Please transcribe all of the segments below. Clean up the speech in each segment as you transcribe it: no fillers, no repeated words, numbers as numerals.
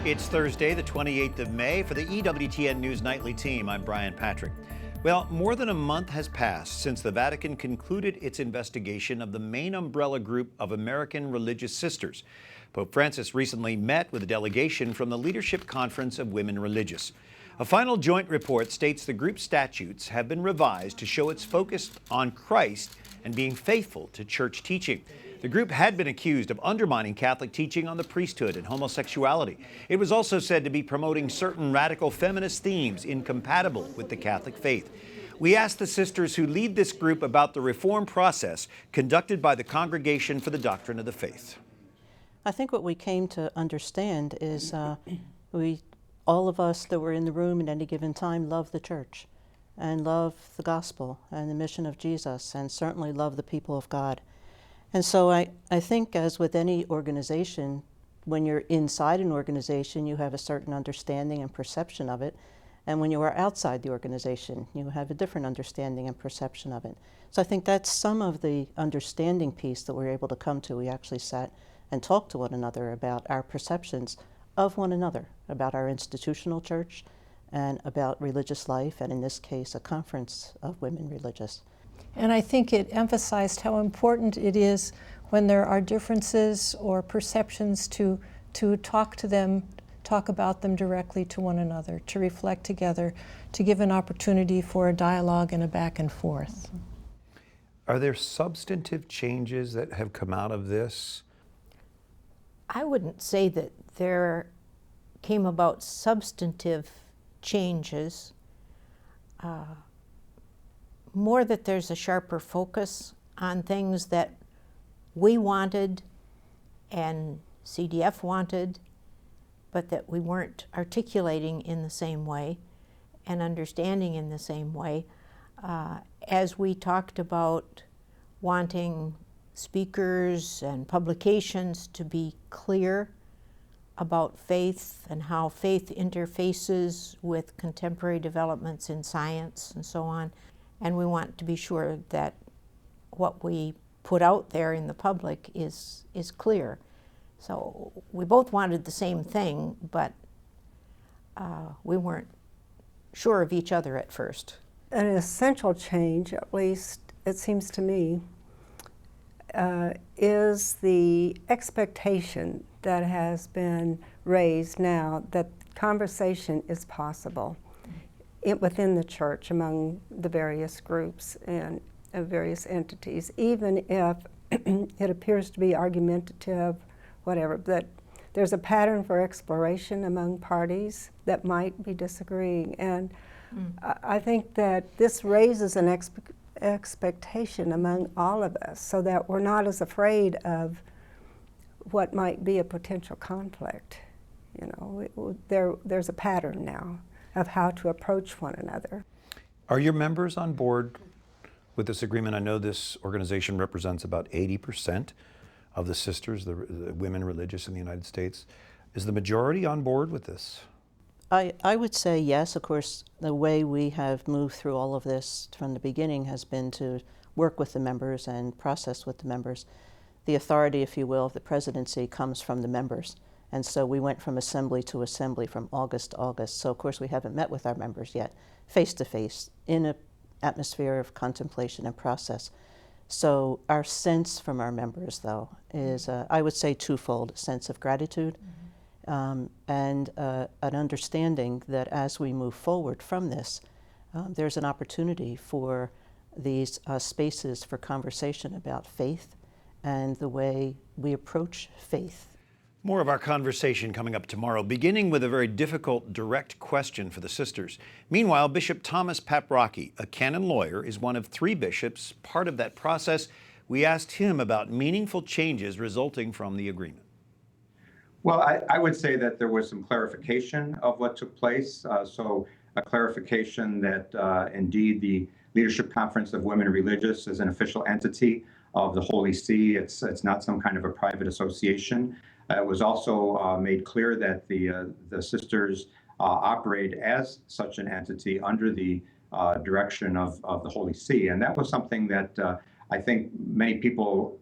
It's Thursday, the 28th of May. For the EWTN News Nightly team, I'm Brian Patrick. Well, more than a month has passed since the Vatican concluded its investigation of the main umbrella group of American religious sisters. Pope Francis recently met with a delegation from the Leadership Conference of Women Religious. A final joint report states the group's statutes have been revised to show it's focused on Christ and being faithful to church teaching. The group had been accused of undermining Catholic teaching on the priesthood and homosexuality. It was also said to be promoting certain radical feminist themes incompatible with the Catholic faith. We asked the sisters who lead this group about the reform process conducted by the Congregation for the Doctrine of the Faith. I think what we came to understand is all of us that were in the room at any given time love the church and love the gospel and the mission of Jesus and certainly love the people of God. And so I think, as with any organization, when you're inside an organization, you have a certain understanding and perception of it. And when you are outside the organization, you have a different understanding and perception of it. So I think that's some of the understanding piece that we're able to come to. We actually sat and talked to one another about our perceptions of one another, about our institutional church and about religious life, and in this case, a conference of women religious. And I think it emphasized how important it is when there are differences or perceptions to talk to them, talk about them directly to one another, to reflect together, to give an opportunity for a dialogue and a back and forth. Are there substantive changes that have come out of this? I wouldn't say that there came about substantive changes. More that there's a sharper focus on things that we wanted and CDF wanted, but that we weren't articulating in the same way and understanding in the same way. As we talked about wanting speakers and publications to be clear about faith and how faith interfaces with contemporary developments in science and so on. And we want to be sure that what we put out there in the public is clear. So we both wanted the same thing, but we weren't sure of each other at first. An essential change, at least it seems to me, is the expectation that has been raised now that conversation is possible within the church among the various groups and various entities, even if it appears to be argumentative, whatever, that there's a pattern for exploration among parties that might be disagreeing. And I think that this raises an expectation among all of us so that we're not as afraid of what might be a potential conflict. You know, there's a pattern now of how to approach one another. Are your members on board with this agreement? I know this organization represents about 80% of the sisters, the women religious in the United States. Is the majority on board with this? I would say yes. Of course, the way we have moved through all of this from the beginning has been to work with the members and process with the members. The authority, if you will, of the presidency comes from the members. And so we went from assembly to assembly from August to August. So of course we haven't met with our members yet, face to face, in an atmosphere of contemplation and process. So our sense from our members, though, is, I would say, twofold: a sense of gratitude and an understanding that as we move forward from this, there's an opportunity for these spaces for conversation about faith and the way we approach faith. More of our conversation coming up tomorrow, beginning with a very difficult, direct question for the sisters. Meanwhile, Bishop Thomas Paprocki, a canon lawyer, is one of 3 bishops part of that process. We asked him about meaningful changes resulting from the agreement. Well, I would say that there was some clarification of what took place. So a clarification that indeed the Leadership Conference of Women Religious is an official entity of the Holy See. It's not some kind of a private association. It was also made clear that the sisters operate as such an entity under the direction of the Holy See. And that was something that I think many people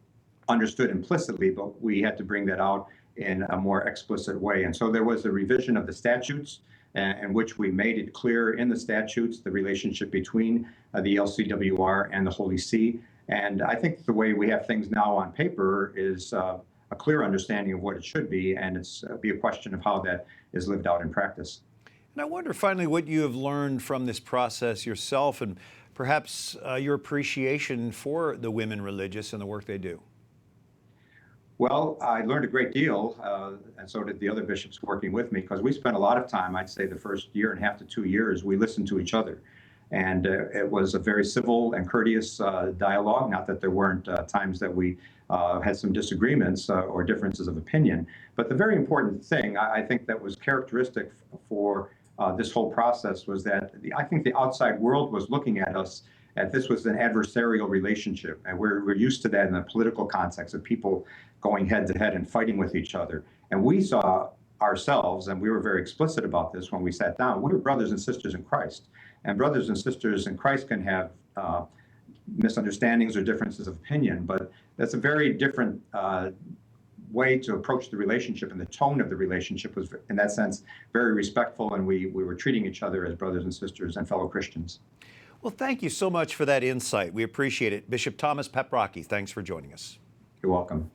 understood implicitly, but we had to bring that out in a more explicit way. And so there was a revision of the statutes in which we made it clear in the statutes the relationship between the LCWR and the Holy See. And I think the way we have things now on paper is a clear understanding of what it should be, and it's be a question of how that is lived out in practice. And I wonder finally what you have learned from this process yourself, and perhaps your appreciation for the women religious and the work they do. Well, I learned a great deal, and so did the other bishops working with me, because we spent a lot of time, I'd say the first year and a half to 2 years, we listened to each other. And it was a very civil and courteous dialogue, not that there weren't times that we had some disagreements or differences of opinion. But the very important thing, I think, that was characteristic for this whole process was that I think the outside world was looking at us as this was an adversarial relationship. And we're used to that in the political context of people going head to head and fighting with each other. And we saw ourselves, and we were very explicit about this when we sat down, we were brothers and sisters in Christ. And brothers and sisters in Christ can have misunderstandings or differences of opinion, but that's a very different way to approach the relationship, and the tone of the relationship was, in that sense, very respectful, and we were treating each other as brothers and sisters and fellow Christians. Well, thank you so much for that insight. We appreciate it. Bishop Thomas Paprocki, thanks for joining us. You're welcome.